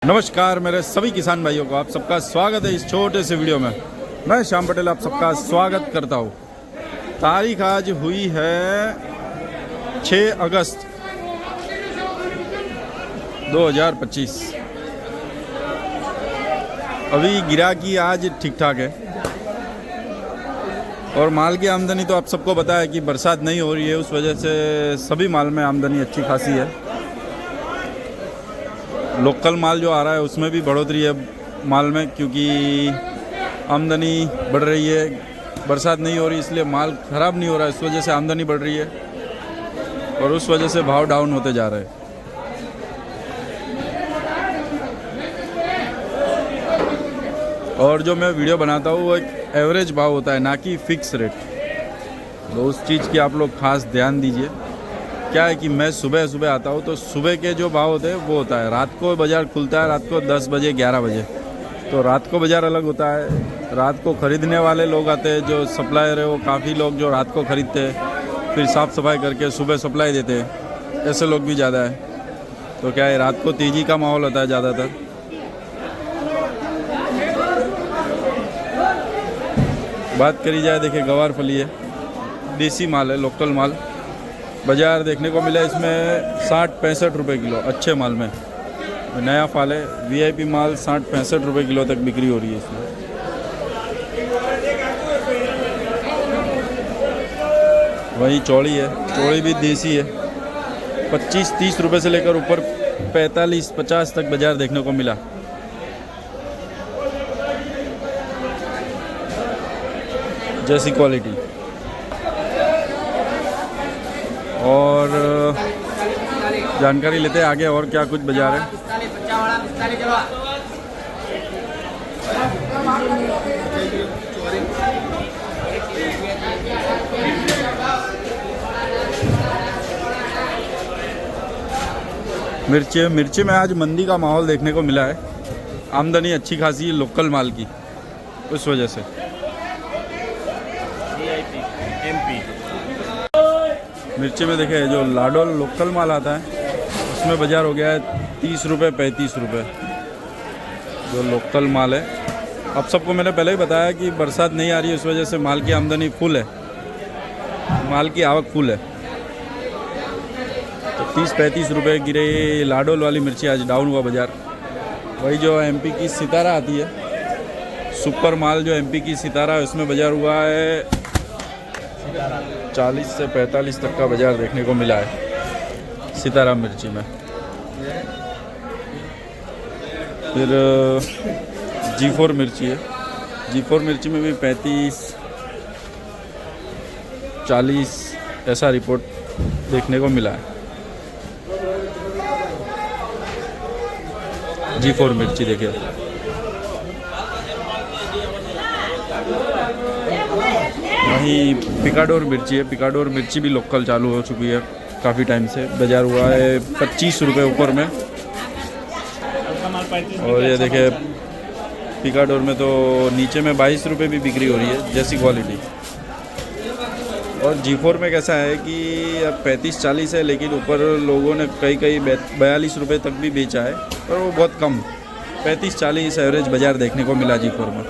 नमस्कार मेरे सभी किसान भाइयों को, आप सबका स्वागत है इस छोटे से वीडियो में। मैं श्याम पटेल आप सबका स्वागत करता हूँ। तारीख आज हुई है 6 अगस्त 2025। अभी गिराकी आज ठीक ठाक है और माल की आमदनी तो आप सबको पता है कि बरसात नहीं हो रही है, उस वजह से सभी माल में आमदनी अच्छी खासी है। लोकल माल जो आ रहा है उसमें भी बढ़ोतरी है माल में, क्योंकि आमदनी बढ़ रही है। बरसात नहीं हो रही इसलिए माल ख़राब नहीं हो रहा है, इस वजह से आमदनी बढ़ रही है और उस वजह से भाव डाउन होते जा रहे हैं। और जो मैं वीडियो बनाता हूँ वो एक एवरेज भाव होता है, ना कि फिक्स रेट। तो उस चीज़ की आप लोग खास ध्यान दीजिए। क्या है कि मैं सुबह सुबह आता हूँ तो सुबह के जो भाव होते हैं वो होता है। रात को बाज़ार खुलता है रात को 10 बजे 11 बजे, तो रात को बाज़ार अलग होता है। रात को ख़रीदने वाले लोग आते हैं, जो सप्लायर है वो काफ़ी लोग जो रात को ख़रीदते हैं, फिर साफ़ सफाई करके सुबह सप्लाई देते हैं। ऐसे लोग भी ज़्यादा है। तो क्या है, रात को तेज़ी का माहौल होता है ज़्यादातर। बात करी जाए, देखिए गवार फली है, देसी माल है, लोकल माल। बाज़ार देखने को मिला इसमें 60-65 रुपये किलो अच्छे माल में। नया फाल है, वीआईपी माल 60-65 रुपये किलो तक बिक्री हो रही है इसमें। वही चौड़ी है, चौड़ी भी देसी है, 25-30 रुपये से लेकर ऊपर 45-50 तक बाज़ार देखने को मिला। जैसी क्वालिटी। और जानकारी लेते हैं आगे और क्या कुछ बाजार है। मिर्ची में आज मंदी का माहौल देखने को मिला है। आमदनी अच्छी खासी है लोकल माल की, उस वजह से। मिर्ची में देखे जो लाडोल लोकल माल आता है उसमें बाज़ार हो गया है 30 रुपये 35 रुपये जो लोकल माल है। अब सबको मैंने पहले ही बताया कि बरसात नहीं आ रही है, उस वजह से माल की आमदनी फुल है, माल की आवक फुल है। तो 30-35 रुपये गिरे लाडोल वाली मिर्ची, आज डाउन हुआ बाज़ार। वही जो एमपी की सितारा आती है, सुपर माल जो एमपी की सितारा है, उसमें बाज़ार हुआ है 40 से 45 तक का बाज़ार देखने को मिला है सितारा मिर्ची में। फिर G4 मिर्ची है, G4 मिर्ची में भी 35-40 ऐसा रिपोर्ट देखने को मिला है। G4 मिर्ची देखिए। वहीं पिकाडोर मिर्ची है, पिकाडोर मिर्ची भी लोकल चालू हो चुकी है काफ़ी टाइम से। बाज़ार हुआ है 25 रुपये ऊपर में। और ये देखे पिकाडोर में तो नीचे में 22 रुपये भी बिक्री हो रही है, जैसी क्वालिटी। और G4 में कैसा है कि अब 35-40 है, लेकिन ऊपर लोगों ने कई 42 रुपये तक भी बेचा है, पर वो बहुत कम। 35-40 एवरेज बाज़ार देखने को मिला G4 में।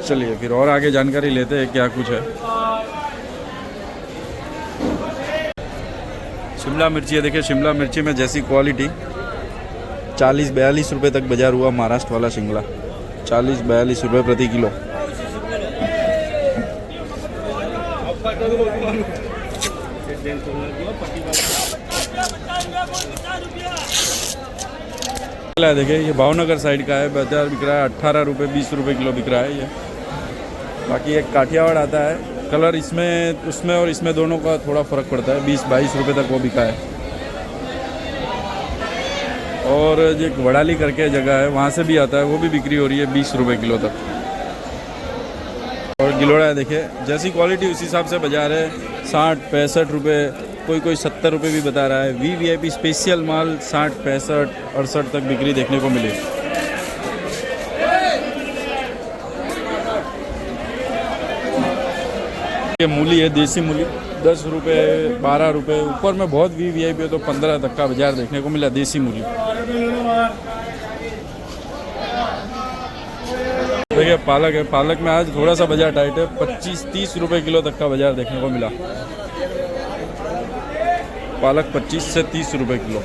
चलिए फिर और आगे जानकारी लेते हैं क्या कुछ है। शिमला मिर्ची है, देखिए शिमला मिर्ची में जैसी क्वालिटी 40-42 रुपये तक बाज़ार हुआ। महाराष्ट्र वाला शिमला 40-42 रुपये प्रति किलो। देखिए ये भावनगर साइड का है, बाज़ार बिक रहा है 18 रुपये 20 रुपये किलो बिक रहा है ये। बाकी एक काठियावाड़ आता है, कलर इसमें उसमें और इसमें दोनों का थोड़ा फ़र्क पड़ता है, 20-22 रुपये तक वो बिका है। और जो एक वड़ाली करके जगह है वहाँ से भी आता है, वो भी बिक्री हो रही है 20 रुपये किलो तक। और गिलोड़ा है, देखिए जैसी क्वालिटी उसी हिसाब से बाज़ार है। 60-65 रुपये, कोई 70 रुपये भी बता रहा है। वीवीआईपी स्पेशल माल 60-65-68 तक बिक्री देखने को मिली। ये मूली है, देसी मूली 10 रुपये, 12 रुपये, ऊपर में बहुत वीआईपी तो 15 तक का बाजार देखने को मिला देसी मूली। देखिए पालक है, पालक में आज थोड़ा सा बाजार टाइट है, 25-30 रुपये किलो तक का बाजार देखने को मिला। पालक 25 से 30 रुपये किलो।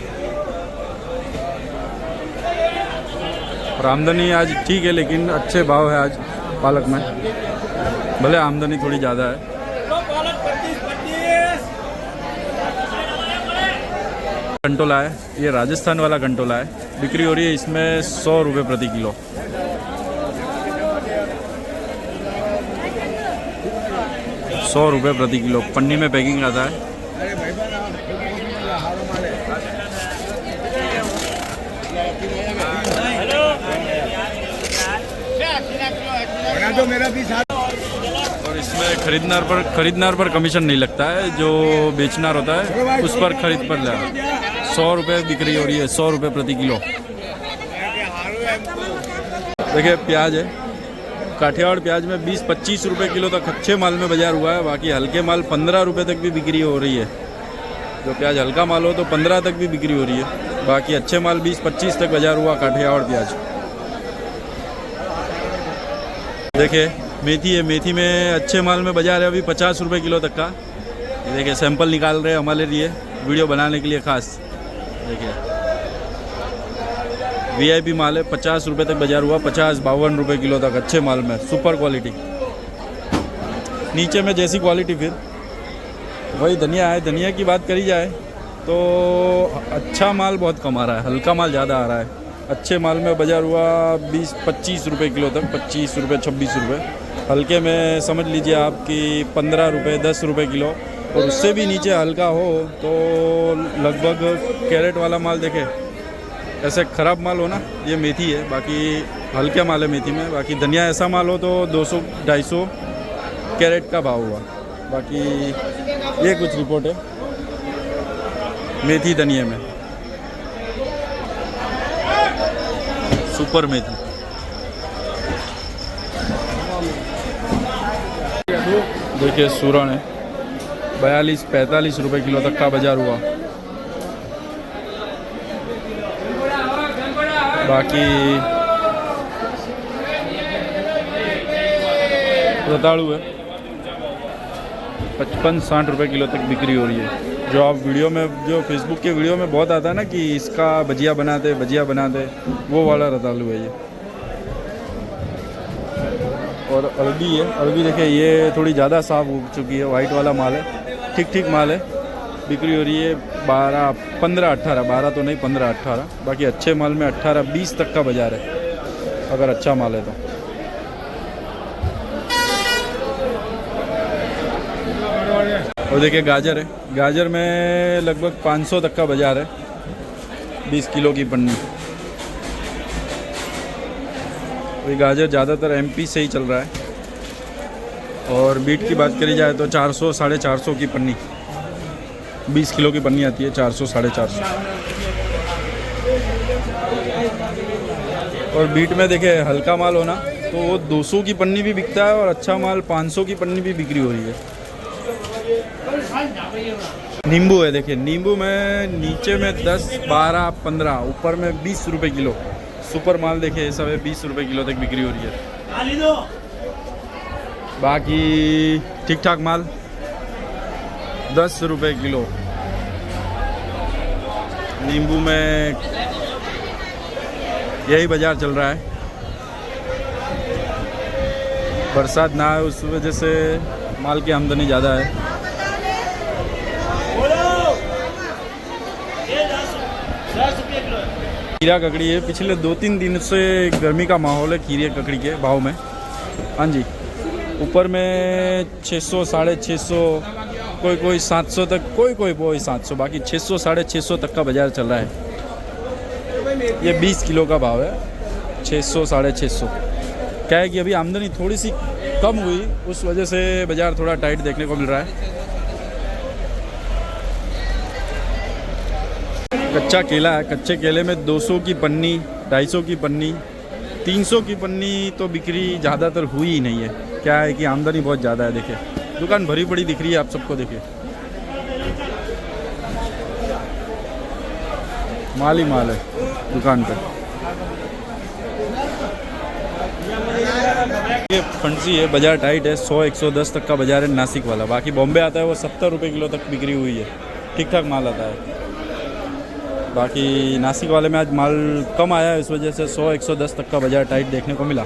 और आमदनी आज ठीक है, लेकिन अच्छे भाव है आज पालक में, भले आमदनी थोड़ी ज़्यादा है। कंटोला है, ये राजस्थान वाला कंटोला है, बिक्री हो रही है इसमें 100 रुपये प्रति किलो। ₹100 प्रति किलो, पन्नी में पैकिंग आता है। और इसमें खरीदनार पर कमीशन नहीं लगता है, जो बेचनार होता है उस पर खरीद पर ले। 100 रुपये बिक्री हो रही है, 100 रुपये प्रति किलो। देखिए प्याज है, काठियावाड़ प्याज में 20-25 रुपये किलो तक अच्छे माल में बाजार हुआ है। बाकी हल्के माल 15 रुपये तक भी बिक्री हो रही है। जो प्याज हल्का माल हो तो 15 तक भी बिक्री हो रही है। बाकी अच्छे माल 20-25 तक बाजार हुआ काठियावाड़ प्याज। देखिए मेथी है, मेथी में अच्छे माल में बाजार है अभी 50 रुपये किलो तक का। ये देखिए सैंपल निकाल रहे हैं हमारे लिए, वीडियो बनाने के लिए खास। देखिए वीआईपी माल है, 50 रुपये तक बाजार हुआ, 50-52 रुपये किलो तक अच्छे माल में, सुपर क्वालिटी। नीचे में जैसी क्वालिटी फिर वही धनिया है। धनिया की बात करी जाए तो अच्छा माल बहुत कम आ रहा है, हल्का माल ज़्यादा आ रहा है। अच्छे माल में बाजार हुआ 20-25 रुपये किलो तक, 25 रुपये 26 रुपये। हल्के में समझ लीजिए आपकी 15 रुपये 10 रुपये किलो। और उससे भी नीचे हल्का हो तो लगभग कैरेट वाला माल देखे, ऐसे ख़राब माल हो ना, ये मेथी है। बाकी हल्के माल है मेथी में। बाकी धनिया ऐसा माल हो तो 200-250 कैरेट का भाव हुआ। बाकी ये कुछ रिपोर्ट है मेथी धनिया में, सुपर मेथी। देखिए सूरण है, 42-45 रुपये किलो तक का बाजार हुआ। बाकी रताड़ू है, 55-60 रुपये किलो तक बिक्री हो रही है। जो आप वीडियो में, जो फेसबुक के वीडियो में बहुत आता है ना कि इसका भजिया बनाते, वो वाला रतालू है ये। और अरबी है, अरबी देखिए ये थोड़ी ज़्यादा साफ हो चुकी है, वाइट वाला माल है, ठीक माल है। बिक्री हो रही है 12, 15, 18, 12 तो नहीं, 15, 18। बाकी अच्छे माल में 18, 20 तक का बाजार है अगर अच्छा माल है तो। और देखिए गाजर है, गाजर में लगभग 500 तक का बाजार है, 20 किलो की पन्नी। ये गाजर ज़्यादातर एमपी से ही चल रहा है। और बीट की बात करी जाए तो 400-450 की पन्नी, 20 किलो की पन्नी आती है, 400-450। और बीट में देखिए हल्का माल होना तो वो 200 की पन्नी भी बिकता है, और अच्छा माल 500 की पन्नी भी बिक्री हो रही है। नींबू है, देखिए नींबू में नीचे में 10, 12, 15, ऊपर में 20 रुपये किलो। सुपर माल देखिए ये सब है, 20 रुपये किलो तक बिक्री हो रही है। बाकी ठीक ठाक माल 10 रुपये किलो। नींबू में यही बाजार चल रहा है। बरसात ना है उस वजह से माल की आमदनी ज़्यादा है। खीरा ककड़ी है, पिछले 2-3 दिन से गर्मी का माहौल है खीरे ककड़ी के भाव में। हाँ जी, ऊपर में 600, 650, कोई 700 तक, कोई 700, बाकी 600, 650 तक का बाजार चल रहा है। ये 20 किलो का भाव है, 600, 650। क्या है कि अभी आमदनी थोड़ी सी कम हुई, उस वजह से बाजार थोड़ा टाइट देखने को मिल रहा है। कच्चा केला है, कच्चे केले में 200 की पन्नी, 250 की पन्नी, 300 की पन्नी तो बिक्री ज़्यादातर हुई ही नहीं है। क्या है कि आमदनी बहुत ज़्यादा है। देखिए दुकान भरी पड़ी दिख रही है आप सबको, देखिए माल ही माल है दुकान पे। ये फंसी है, बाजार टाइट है, 100-110 तक का बाजार है नासिक वाला। बाकी बॉम्बे आता है वो 70 रुपये किलो तक बिक्री हुई है, ठीक ठाक माल आता है। बाकी नासिक वाले में आज माल कम आया है, इस वजह से 100-110 तक का बाजार टाइट देखने को मिला।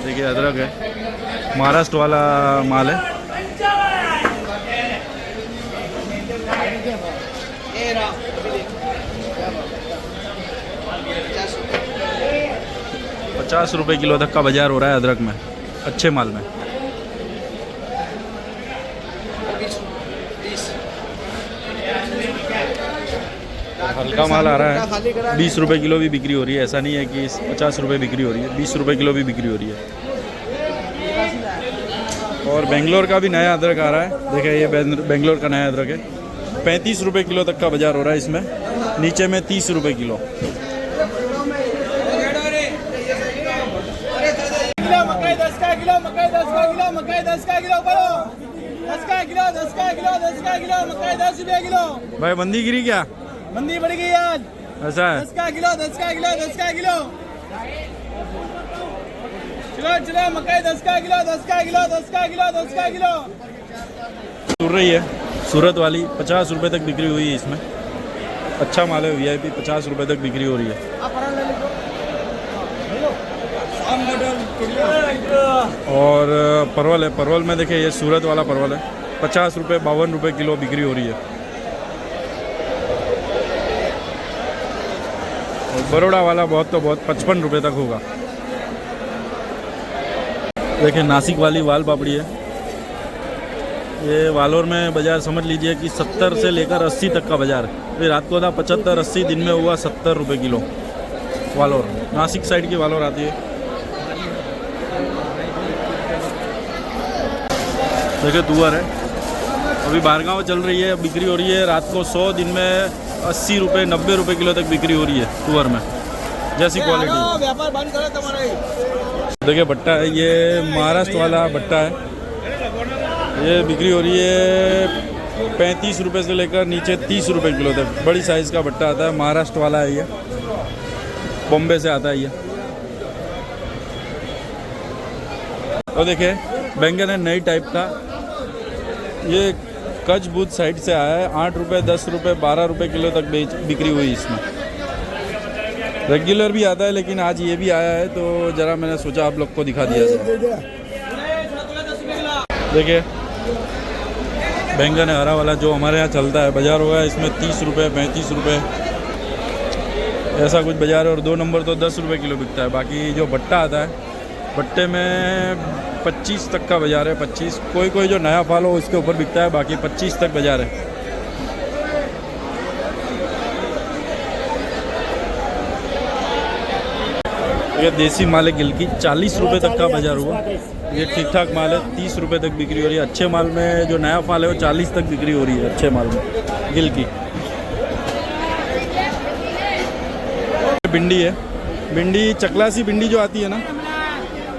देखिए अदरक है, महाराष्ट्र वाला माल है। ₹50 किलो तक का बाजार हो रहा है अदरक में, अच्छे माल में। हल्का माल आ रहा है, 20 रुपये किलो भी बिक्री हो रही है। ऐसा नहीं है कि 50 रुपये बिक्री हो रही है, 20 रुपये किलो भी बिक्री हो रही है। और बेंगलोर का भी नया अदरक आ रहा है। देखिए ये बेंगलोर का नया अदरक है, 35 रुपये किलो तक का बाजार हो रहा है इसमें, नीचे में 30 रुपये किलो। मकई 10 का किलो, मकई 10 का किलो, मकई 10 का किलो बोलो, 10 का किलो, 10 का किलो, 10 का किलो, मकई 10 रुपये किलो। भाई मंदी गिरी क्या? मंदी बढ़ गई आज, ऐसा है? 10 का किलो, 10 का किलो, 10 का किलो। चलो चलो मकई 10 का किलो, 10 का किलो, 10 का किलो, 10 का किलो। सुर रही है सूरत वाली, 50 रुपये तक बिक्री हुई है इसमें। अच्छा माल है, VIP 50 रुपये तक बिक्री हो रही है। और परवल है, परवल में देखिए ये सूरत वाला परवल है, 50 रुपये 52 रुपये किलो बिक्री हो रही है। और बड़ौदा वाला बहुत तो बहुत 55 रुपये तक होगा। देखिए नासिक वाली वाल पापड़ी है, ये वालोर में बाज़ार समझ लीजिए कि 70 से लेकर 80 तक का बाज़ार है। फिर रात को था 75-80, दिन में हुआ 70 रुपये किलो। वालोर नासिक साइड की वालोर आती है। देखिए तुअर है, अभी बारगांव चल रही है, बिक्री हो रही है रात को 100, दिन में 80 रुपये 90 रुपये किलो तक बिक्री हो रही है तुअर में, जैसी क्वालिटी। व्यापार बंद करो तुम्हारे। देखिए भट्टा है, ये महाराष्ट्र वाला भट्टा है, ये बिक्री हो रही है 35 रुपये से लेकर नीचे 30 रुपये किलो तक। बड़ी साइज़ का भट्टा आता है, महाराष्ट्र वाला है, ये बॉम्बे से आता है ये। तो देखिए बैंगन है नई टाइप का, ये कच्छ बूथ साइड से आया है, 8 रुपये 10 रुपये 12 रुपये किलो तक बिक्री हुई इसमें। रेगुलर भी आता है, लेकिन आज ये भी आया है तो ज़रा मैंने सोचा आप लोग को दिखा दिया जाए। देखिए बैंगन है हरा वाला, जो हमारे यहाँ चलता है, बाज़ार होगा इसमें 30 रुपये 35 रुपये ऐसा कुछ बाज़ार है। और 2 नंबर तो 10 रुपये किलो बिकता है। बाकी जो भट्टा आता है, भट्टे में 25 तक का बाज़ार है, 25। कोई कोई जो नया फल हो उसके ऊपर बिकता है, बाकी 25 तक बाज़ार है। ये देसी माल है गिलकी, 40 रुपये तक का बाज़ार हुआ। ये ठीक ठाक माल है, 30 रुपये तक बिक्री हो रही है। अच्छे माल में जो नया फल है वो 40 तक बिक्री हो रही है, अच्छे माल में गिलकी। भिंडी है, भिंडी चकलासी भिंडी जो आती है ना,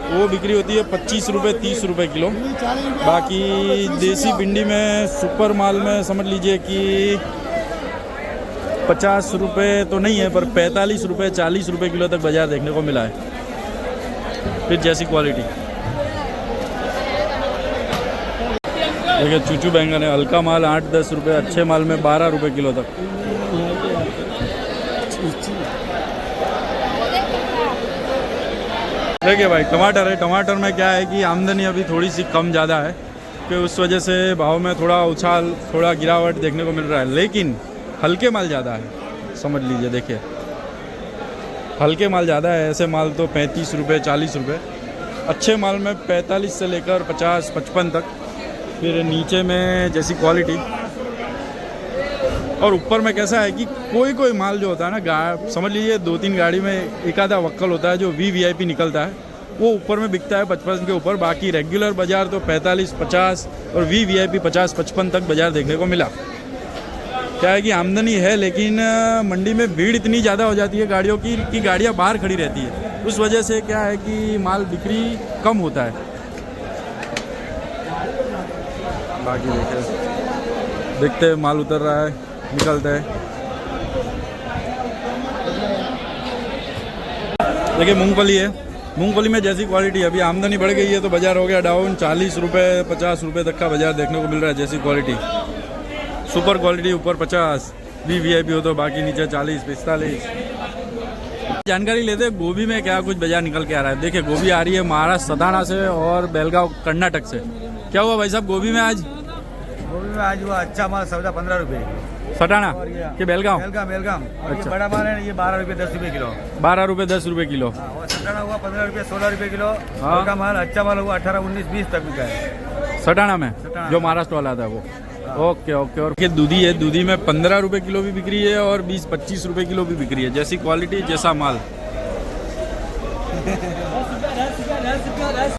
वो बिक्री होती है 25 रुपये 30 रुपये किलो। बाकी देसी भिंडी में सुपर माल में समझ लीजिए कि 50 रुपये तो नहीं है, पर 45 रुपये 40 रुपये किलो तक बाज़ार देखने को मिला है, फिर जैसी क्वालिटी। देखिए चूचू बैंगन है, हल्का माल 8-10 रुपये, अच्छे माल में 12 रुपये किलो तक। देखिए भाई टमाटर है, टमाटर में क्या है कि आमदनी अभी थोड़ी सी कम ज़्यादा है, कि उस वजह से भाव में थोड़ा उछाल, थोड़ा गिरावट देखने को मिल रहा है। लेकिन हल्के माल ज़्यादा है, समझ लीजिए। देखिए हल्के माल ज़्यादा है, ऐसे माल तो 35 रुपये 40 रुपये, अच्छे माल में 45 से लेकर 50-55 तक, फिर नीचे में जैसी क्वालिटी। और ऊपर में कैसा है कि कोई कोई माल जो होता है ना, समझ लीजिए 2-3 गाड़ी में एक आधा वक्कल होता है जो VIP निकलता है, वो ऊपर में बिकता है 55 के ऊपर। बाकी रेगुलर बाज़ार तो 45-50 और VIP 50-55 तक बाज़ार देखने को मिला। क्या है कि आमदनी है, लेकिन मंडी में भीड़ इतनी ज़्यादा हो जाती है गाड़ियों की कि गाड़ियाँ बाहर खड़ी रहती है, उस वजह से क्या है कि माल बिक्री कम होता है। बाकी देखते हैं, माल उतर रहा है, निकलते हैं। देखिए मूंगफली है, मूंगफली में जैसी क्वालिटी, अभी आमदनी बढ़ गई है तो बाज़ार हो गया डाउन। 40 रुपये 50 रुपये तक का बाज़ार देखने को मिल रहा है। जैसी क्वालिटी सुपर क्वालिटी ऊपर 50, VIP हो तो बाकी नीचे 40 45। जानकारी लेते हैं गोभी में क्या कुछ बाजार निकल के आ रहा है। देखिए गोभी आ रही है महाराष्ट्र सताना से और बेलगांव कर्नाटक से। क्या हुआ भाई साहब गोभी में आज? गोभी में आज हुआ अच्छा माल सौदा 15 रुपये सटाना कि बेलगांव? बेलगाम। अच्छा। ये बड़ा माल है, ये 12 रुपये 10 रुपये किलो। 12 रुपये 10 रुपये किलो। हाँ, और सटाना हुआ 15 रुपये 16 रुपये किलो। हाँ। छोटा माल अच्छा माल हुआ 18 19 20 तक बिका है सटाना में, सटाना जो में। महाराष्ट्र वाला था वो। Okay okay. और ये दूधी है, दूधी में 15 रुपये किलो भी बिक रही है और 20-25 रुपये किलो भी बिक रही है। जैसी क्वालिटी जैसा माल।